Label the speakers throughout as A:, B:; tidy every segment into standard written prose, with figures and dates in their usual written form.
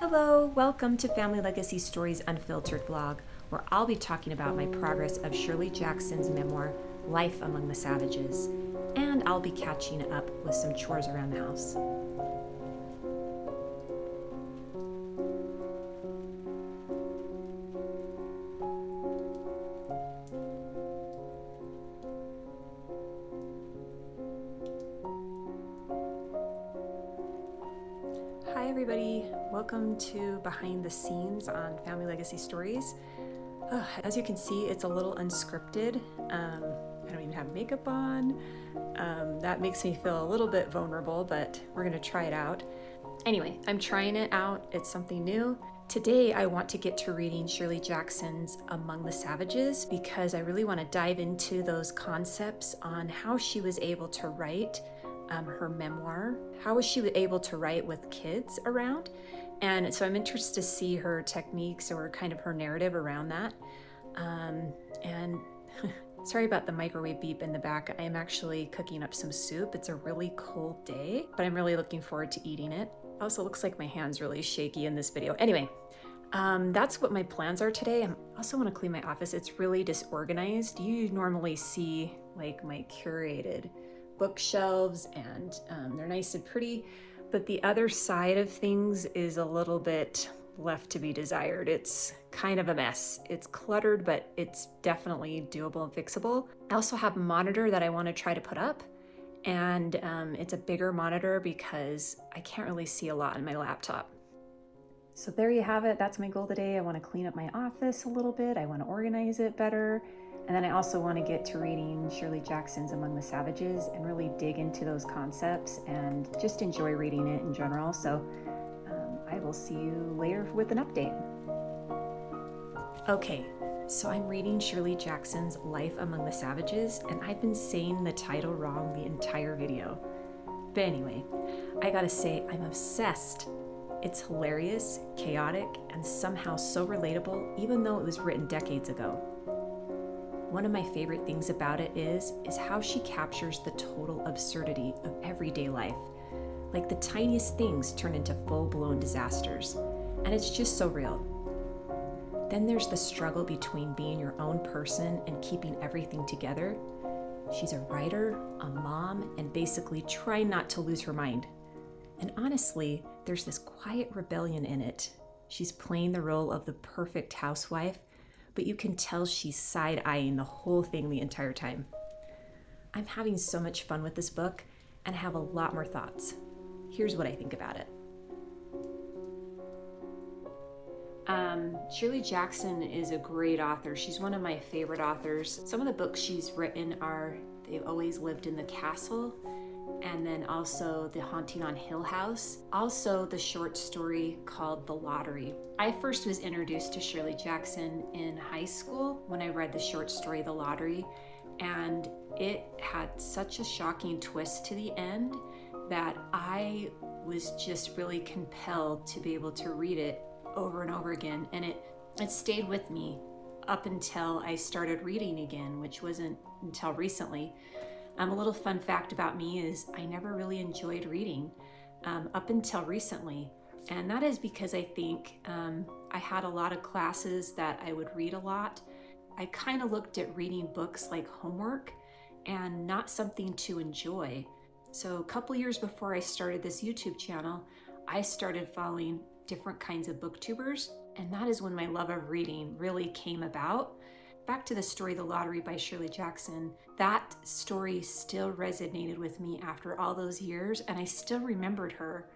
A: Hello, welcome to Family Legacy Stories Unfiltered vlog, where I'll be talking about my progress of Shirley Jackson's memoir, Life Among the Savages, and I'll be catching up with some chores around the house. Hi everybody, welcome to Behind the Scenes on Family Legacy Stories. As you can see, it's a little unscripted. I don't even have makeup on. That makes me feel a little bit vulnerable, but we're gonna try it out. Anyway, I'm trying it out. It's something new. Today, I want to get to reading Shirley Jackson's Among the Savages because I really want to dive into those concepts on how she was able to write her memoir. How was she able to write with kids around? And so I'm interested to see her techniques or kind of her narrative around that. And sorry about the microwave beep in the back. I am actually cooking up some soup. It's a really cold day, but I'm really looking forward to eating it. Also looks like my hand's really shaky in this video. Anyway, that's what my plans are today. I also want to clean my office. It's really disorganized. You normally see like my curated bookshelves and they're nice and pretty, but the other side of things is a little bit left to be desired. It's kind of a mess. It's cluttered, but it's definitely doable and fixable. I also have a monitor that I want to try to put up, and it's a bigger monitor because I can't really see a lot on my laptop. So there you have it. That's my goal today. I want to clean up my office a little bit. I want to organize it better. And then I also want to get to reading Shirley Jackson's Among the Savages and really dig into those concepts and just enjoy reading it in general. So I will see you later with an update. Okay, so I'm reading Shirley Jackson's Life Among the Savages, and I've been saying the title wrong the entire video. But anyway, I gotta say, I'm obsessed. It's hilarious, chaotic, and somehow so relatable, even though it was written decades ago. One of my favorite things about it is how she captures the total absurdity of everyday life. Like the tiniest things turn into full-blown disasters, and it's just so real. Then there's the struggle between being your own person and keeping everything together. She's a writer, a mom, and basically trying not to lose her mind. And honestly, there's this quiet rebellion in it. She's playing the role of the perfect housewife, but you can tell she's side-eyeing the whole thing the entire time. I'm having so much fun with this book, and I have a lot more thoughts. Here's what I think about it. Shirley Jackson is a great author. She's one of my favorite authors. Some of the books she's written are They've Always Lived in the Castle, and then also The Haunting on Hill House. Also the short story called The Lottery. I first was introduced to Shirley Jackson in high school when I read the short story The Lottery, and it had such a shocking twist to the end that I was just really compelled to be able to read it over and over again, and it stayed with me up until I started reading again, which wasn't until recently. A little fun fact about me is I never really enjoyed reading up until recently. And that is because I think I had a lot of classes that I would read a lot. I kind of looked at reading books like homework and not something to enjoy. So a couple years before I started this YouTube channel, I started following different kinds of booktubers. And that is when my love of reading really came about. Back to the story, The Lottery by Shirley Jackson. That story still resonated with me after all those years, and I still remembered her.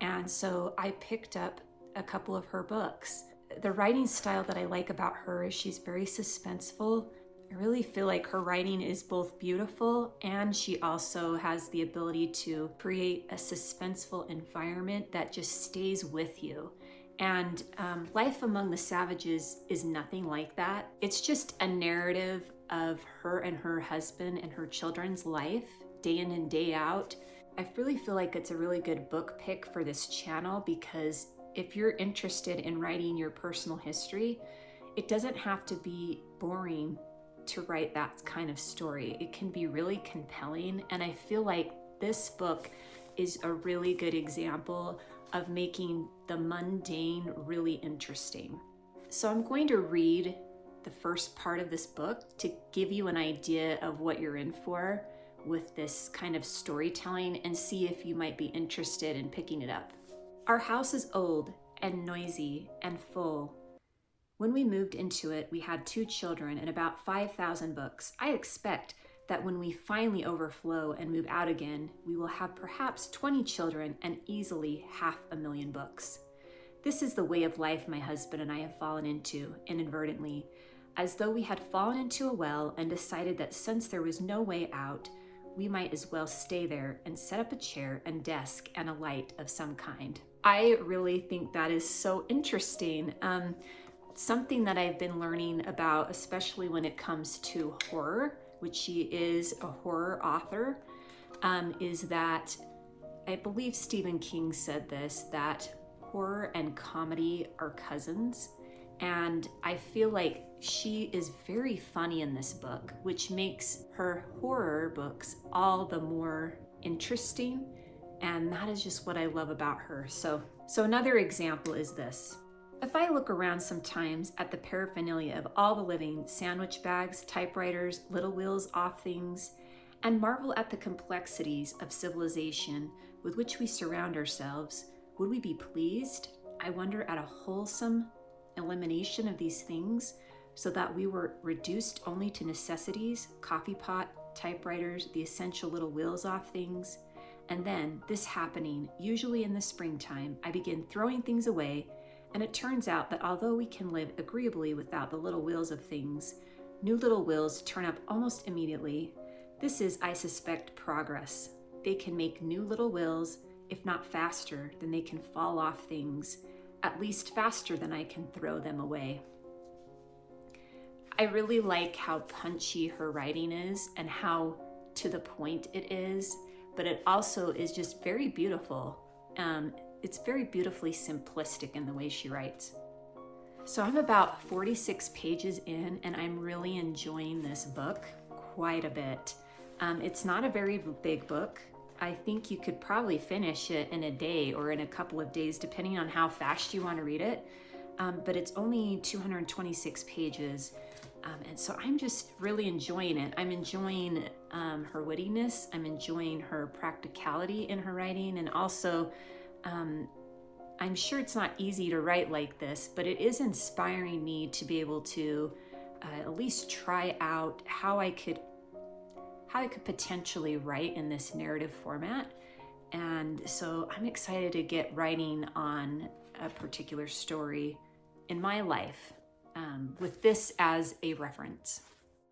A: And so I picked up a couple of her books. The writing style that I like about her is she's very suspenseful. I really feel like her writing is both beautiful, and she also has the ability to create a suspenseful environment that just stays with you. And Life Among the Savages is nothing like that. It's just a narrative of her and her husband and her children's life, day in and day out. I really feel like it's a really good book pick for this channel because if you're interested in writing your personal history, it doesn't have to be boring to write that kind of story. It can be really compelling, and I feel like this book is a really good example of making the mundane really interesting. So I'm going to read the first part of this book to give you an idea of what you're in for with this kind of storytelling and see if you might be interested in picking it up. Our house is old and noisy and full. When we moved into it, we had 2 children and about 5,000 books. I expect that when we finally overflow and move out again, we will have perhaps 20 children and easily 500,000 books. This is the way of life my husband and I have fallen into, inadvertently, as though we had fallen into a well and decided that since there was no way out, we might as well stay there and set up a chair and desk and a light of some kind. I really think that is so interesting. Something that I've been learning about, especially when it comes to horror, which she is a horror author, is that I believe Stephen King said this, that horror and comedy are cousins. And I feel like she is very funny in this book, which makes her horror books all the more interesting. And that is just what I love about her. So another example is this. If I look around sometimes at the paraphernalia of all the living, sandwich bags, typewriters, little wheels off things, and marvel at the complexities of civilization with which we surround ourselves, would we be pleased, I wonder, at a wholesome elimination of these things so that we were reduced only to necessities, coffee pot, typewriters, the essential little wheels off things? And then, this happening, usually in the springtime, I begin throwing things away, and it turns out that although we can live agreeably without the little wheels of things, new little wheels turn up almost immediately. This is, I suspect, progress. They can make new little wheels, if not faster than they can fall off things, at least faster than I can throw them away. I really like how punchy her writing is and how to the point it is, but it also is just very beautiful. It's very beautifully simplistic in the way she writes. So I'm about 46 pages in, and I'm really enjoying this book quite a bit. It's not a very big book. I think you could probably finish it in a day or in a couple of days, depending on how fast you want to read it. But it's only 226 pages. And so I'm just really enjoying it. I'm enjoying her wittiness. I'm enjoying her practicality in her writing. And also, I'm sure it's not easy to write like this, but it is inspiring me to be able to at least try out how I could potentially write in this narrative format. And so I'm excited to get writing on a particular story in my life with this as a reference.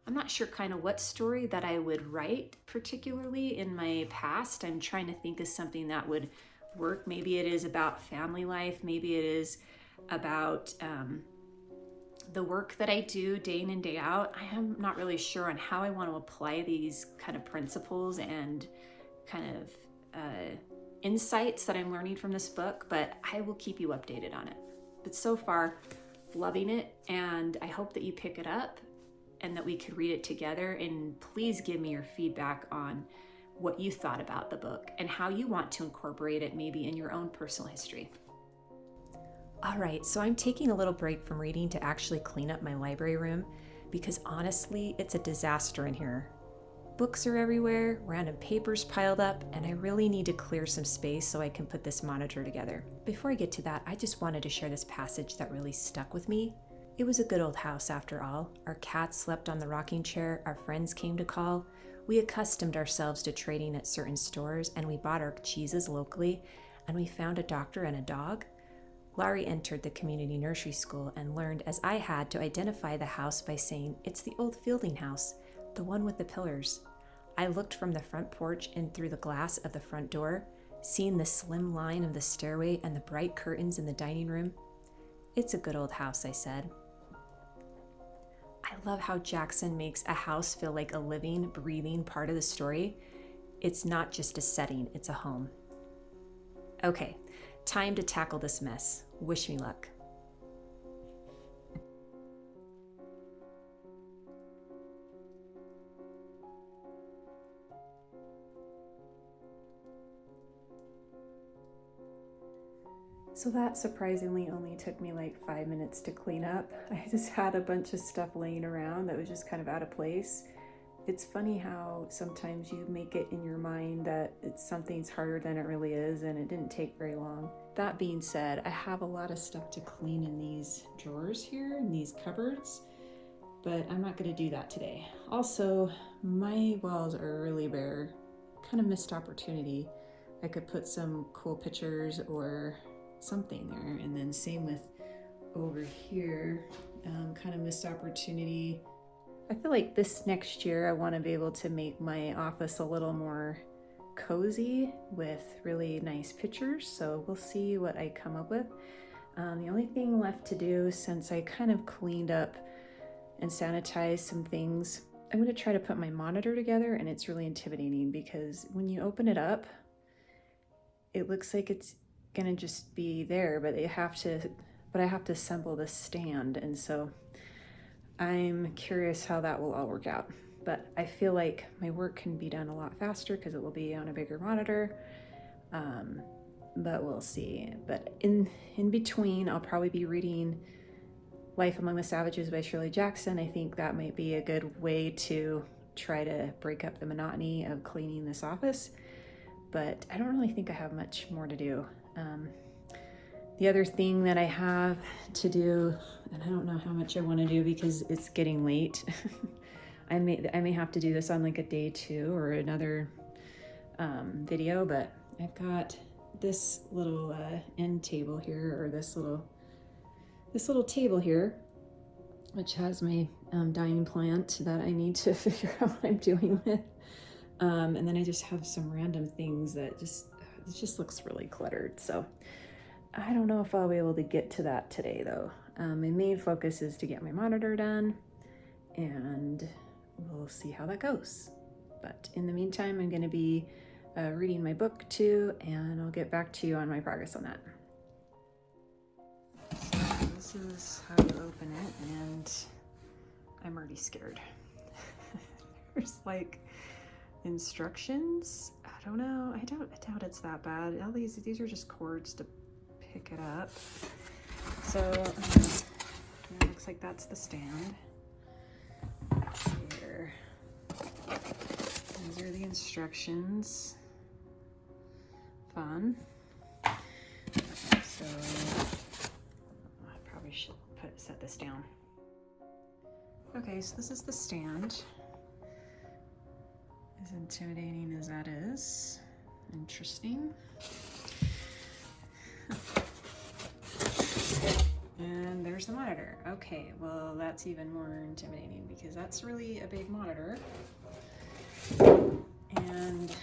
A: I'm not sure kind of what story that I would write particularly in my past. I'm trying to think of something that would work. Maybe it is about family life. Maybe it is about the work that I do day in and day out. I am not really sure on how I want to apply these kind of principles and kind of insights that I'm learning from this book, but I will keep you updated on it. But so far, loving it, and I hope that you pick it up and that we could read it together. And please give me your feedback on what you thought about the book and how you want to incorporate it maybe in your own personal history. All right, so I'm taking a little break from reading to actually clean up my library room because honestly, it's a disaster in here. Books are everywhere, random papers piled up, and I really need to clear some space so I can put this monitor together. Before I get to that, I just wanted to share this passage that really stuck with me. It was a good old house after all. Our cats slept on the rocking chair, our friends came to call. We accustomed ourselves to trading at certain stores, and we bought our cheeses locally, and we found a doctor and a dog. Laurie entered the community nursery school and learned, as I had, to identify the house by saying, "It's the old Fielding house, the one with the pillars." I looked from the front porch and through the glass of the front door, seeing the slim line of the stairway and the bright curtains in the dining room. "It's a good old house," I said. I love how Jackson makes a house feel like a living, breathing part of the story. It's not just a setting, it's a home. Okay, time to tackle this mess. Wish me luck. So that surprisingly only took me like 5 minutes to clean up. I just had a bunch of stuff laying around that was just kind of out of place. It's funny how sometimes you make it in your mind that something's harder than it really is, and it didn't take very long. That being said, I have a lot of stuff to clean in these drawers here, in these cupboards, but I'm not going to do that today. Also, my walls are really bare. Kind of missed opportunity. I could put some cool pictures or something there, and then same with over here, kind of missed opportunity. I feel like this next year I want to be able to make my office a little more cozy with really nice pictures, so we'll see what I come up with. The only thing left to do, since I kind of cleaned up and sanitized some things, I'm going to try to put my monitor together, and it's really intimidating because when you open it up, it looks like it's going to just be there, but I have to assemble the stand, and so I'm curious how that will all work out. But I feel like my work can be done a lot faster because it will be on a bigger monitor. But we'll see. But in between, I'll probably be reading Life Among the Savages by Shirley Jackson. I think that might be a good way to try to break up the monotony of cleaning this office. But I don't really think I have much more to do. The other thing that I have to do, and I don't know how much I want to do because it's getting late. I may have to do this on like a day 2 or another video, but I've got this little end table here, or this little table here, which has my dying plant that I need to figure out what I'm doing with. And then I just have some random things that it just looks really cluttered. So I don't know if I'll be able to get to that today though. My main focus is to get my monitor done, and we'll see how that goes. But in the meantime, I'm going to be reading my book too, and I'll get back to you on my progress on that. So this is how you open it, and I'm already scared. There's like instructions. I don't know. I doubt it's that bad. All these are just cords to pick it up. So it looks like that's the stand. Here. These are the instructions. Fun. So I probably should set this down. Okay, so this is the stand. As intimidating as that is, interesting. And there's the monitor. Okay, well that's even more intimidating because that's really a big monitor. And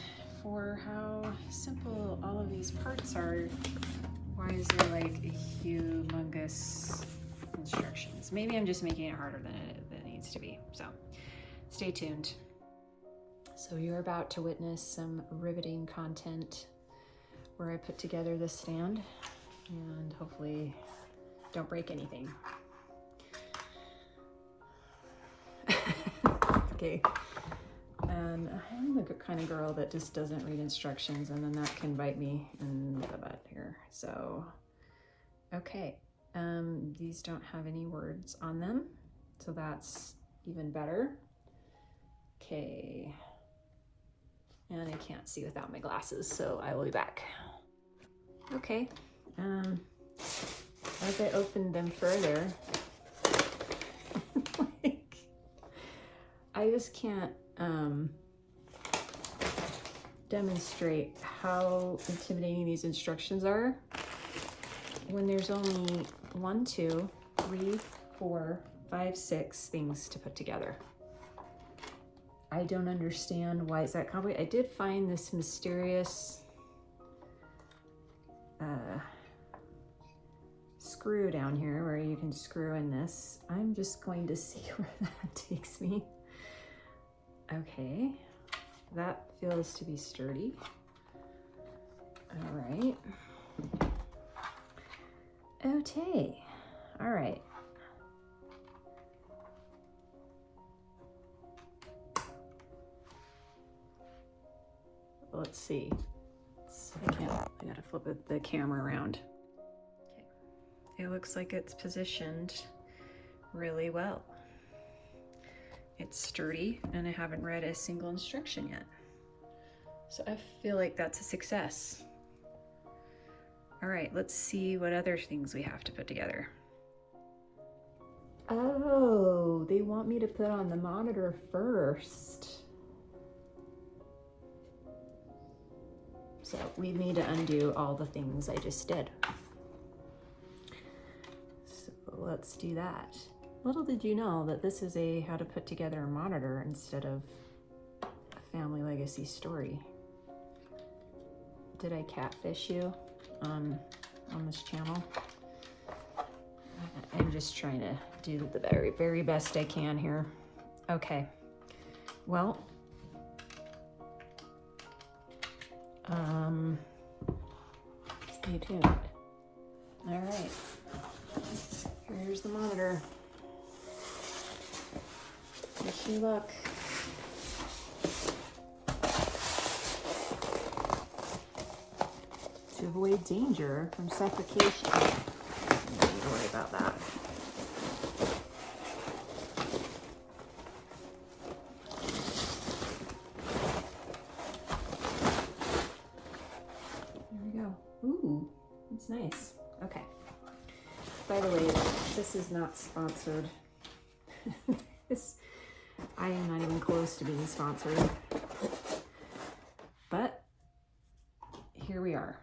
A: for how simple all of these parts are, why is there like a humongous instructions? Maybe I'm just making it harder than it needs to be. So stay tuned. So you're about to witness some riveting content where I put together this stand and hopefully don't break anything. Okay. And I'm the kind of girl that just doesn't read instructions, and then that can bite me in the butt here. So, okay. These don't have any words on them, so that's even better. Okay. And I can't see without my glasses, so I will be back. Okay. As I opened them further, I just can't demonstrate how intimidating these instructions are when there's only 1, 2, 3, 4, 5, 6 things to put together. I don't understand why it's that complicated. I did find this mysterious screw down here where you can screw in this. I'm just going to see where that takes me. Okay, that feels to be sturdy. All right. Okay, all right. Let's see. I gotta flip the camera around. it looks like it's positioned really well. It's sturdy, and I haven't read a single instruction yet. So I feel like that's a success. All right, let's see what other things we have to put together. Oh, they want me to put on the monitor first. So we need to undo all the things I just did. So let's do that. Little did you know that this is a how to put together a monitor instead of a family legacy story. Did I catfish you on this channel? I'm just trying to do the very, very best I can here. Okay, well, stay tuned. All right, here's the monitor. Wish you luck. To avoid danger from suffocation. Don't need to worry about that. There we go. Ooh, that's nice. Okay. By the way, this is not sponsored. I am not even close to being sponsored. But here we are.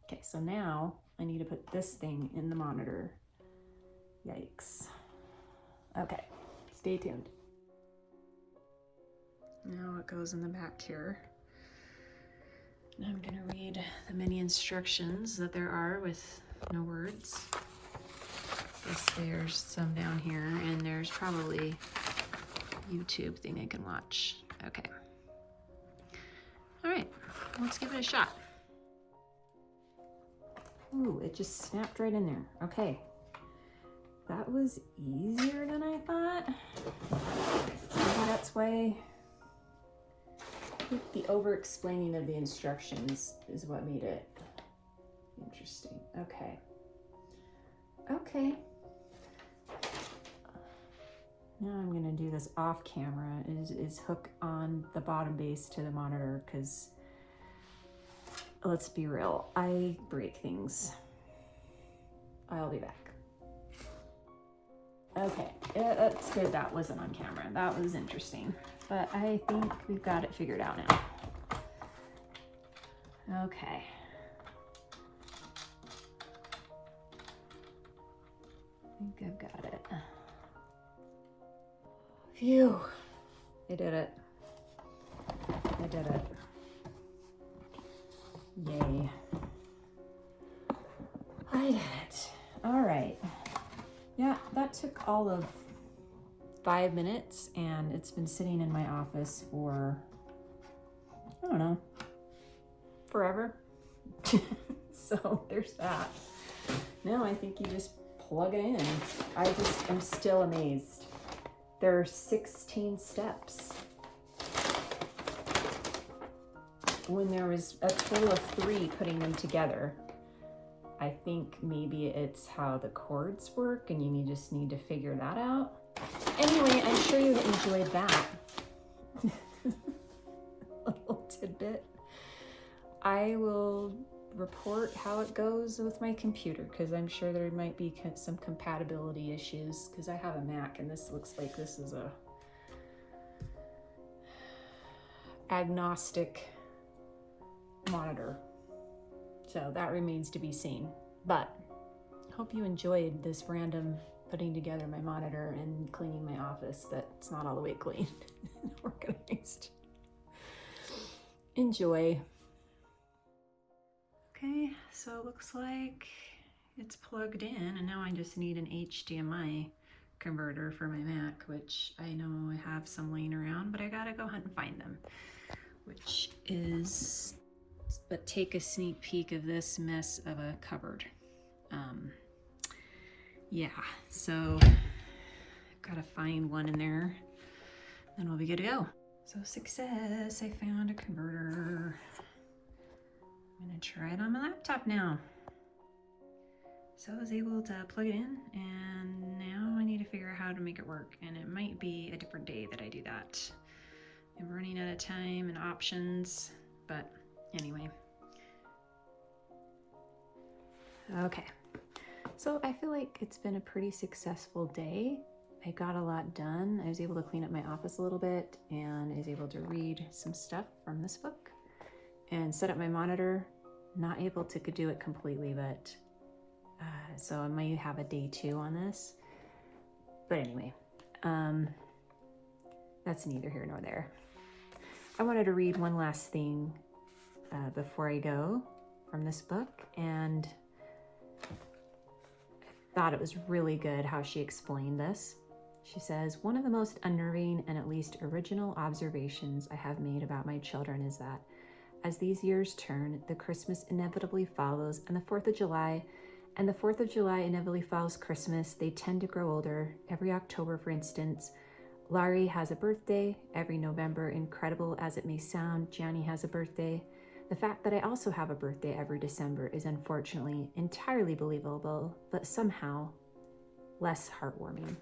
A: Okay, so now I need to put this thing in the monitor. Yikes. Okay, stay tuned. Now it goes in the back here. And I'm gonna read the many instructions that there are with no words. Yes, there's some down here, and there's probably a YouTube thing I can watch. Okay. All right, let's give it a shot. Ooh, it just snapped right in there. Okay. That was easier than I thought. Maybe that's why I think the over-explaining of the instructions is what made it interesting. Okay. Okay. Now I'm gonna do this off camera, is hook on the bottom base to the monitor, because let's be real, I break things. I'll be back. Okay, that's good that wasn't on camera. That was interesting, but I think we've got it figured out now. Okay. I think I've got it. Phew, I did it. I did it. Yay. I did it. All right. Yeah, that took all of 5 minutes, and it's been sitting in my office for, I don't know, forever. So there's that. Now I think you just plug it in. I just am still amazed. There are 16 steps when there was a total of 3 putting them together. I think maybe it's how the chords work, and you just need to figure that out. Anyway, I'm sure you enjoyed that little tidbit. I will report how it goes with my computer, because I'm sure there might be some compatibility issues, because I have a Mac and this looks like this is a agnostic monitor. So that remains to be seen. But I hope you enjoyed this random putting together my monitor and cleaning my office that's not all the way clean and organized. Enjoy. Okay, so it looks like it's plugged in, and now I just need an HDMI converter for my Mac, which I know I have some laying around, but I gotta go hunt and find them, which is, but take a sneak peek of this mess of a cupboard. Yeah, so gotta find one in there, then we'll be good to go. So success, I found a converter. I'm gonna try it on my laptop now.
B: So I was able to plug it in, and now I need to figure out how to make it work, and it might be a different day that I do that. I'm running out of time and options, but anyway.
A: Okay, so I feel like it's been a pretty successful day. I got a lot done. I was able to clean up my office a little bit, and I was able to read some stuff from this book and set up my monitor. Not able to do it completely, but so I might have a day 2 on this. But anyway, that's neither here nor there. I wanted to read one last thing before I go from this book, and I thought it was really good how she explained this. She says, "One of the most unnerving and at least original observations I have made about my children is that as these years turn, the Christmas inevitably follows, and the 4th of July inevitably follows Christmas. They tend to grow older. Every October, for instance, Laurie has a birthday. Every November, incredible as it may sound, Gianni has a birthday. The fact that I also have a birthday every December is unfortunately entirely believable, but somehow less heartwarming."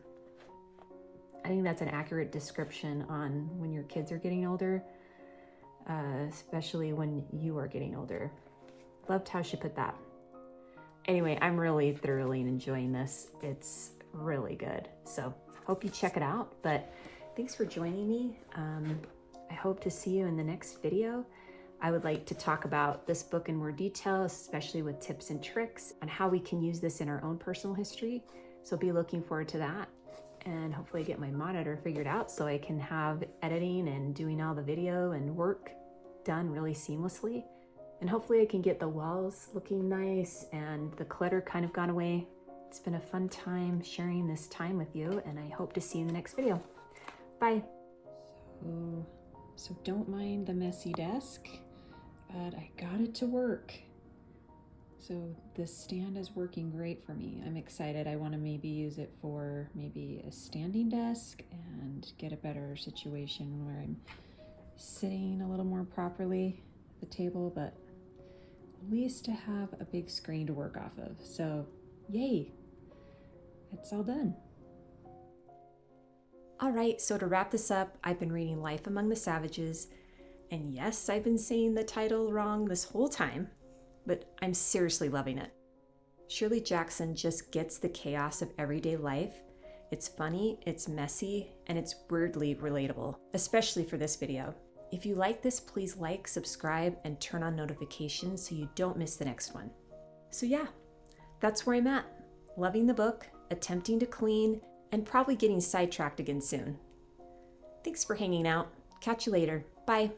A: I think that's an accurate description on when your kids are getting older, especially when you are getting older. Loved how she put that. Anyway, I'm really thoroughly enjoying this. It's really good. So hope you check it out, but thanks for joining me. I hope to see you in the next video. I would like to talk about this book in more detail, especially with tips and tricks on how we can use this in our own personal history. So be looking forward to that, and hopefully get my monitor figured out so I can have editing and doing all the video and work done really seamlessly. And hopefully I can get the walls looking nice and the clutter kind of gone away. It's been a fun time sharing this time with you, and I hope to see you in the next video. Bye.
B: So don't mind the messy desk, but I got it to work. So this stand is working great for me. I'm excited. I want to maybe use it for maybe a standing desk and get a better situation where I'm sitting a little more properly at the table, but at least to have a big screen to work off of. So yay, it's all done.
A: All right, so to wrap this up, I've been reading Life Among the Savages, and yes, I've been saying the title wrong this whole time, but I'm seriously loving it. Shirley Jackson just gets the chaos of everyday life. It's funny, it's messy, and it's weirdly relatable, especially for this video. If you like this, please like, subscribe, and turn on notifications so you don't miss the next one. So yeah, that's where I'm at. Loving the book, attempting to clean, and probably getting sidetracked again soon. Thanks for hanging out. Catch you later. Bye.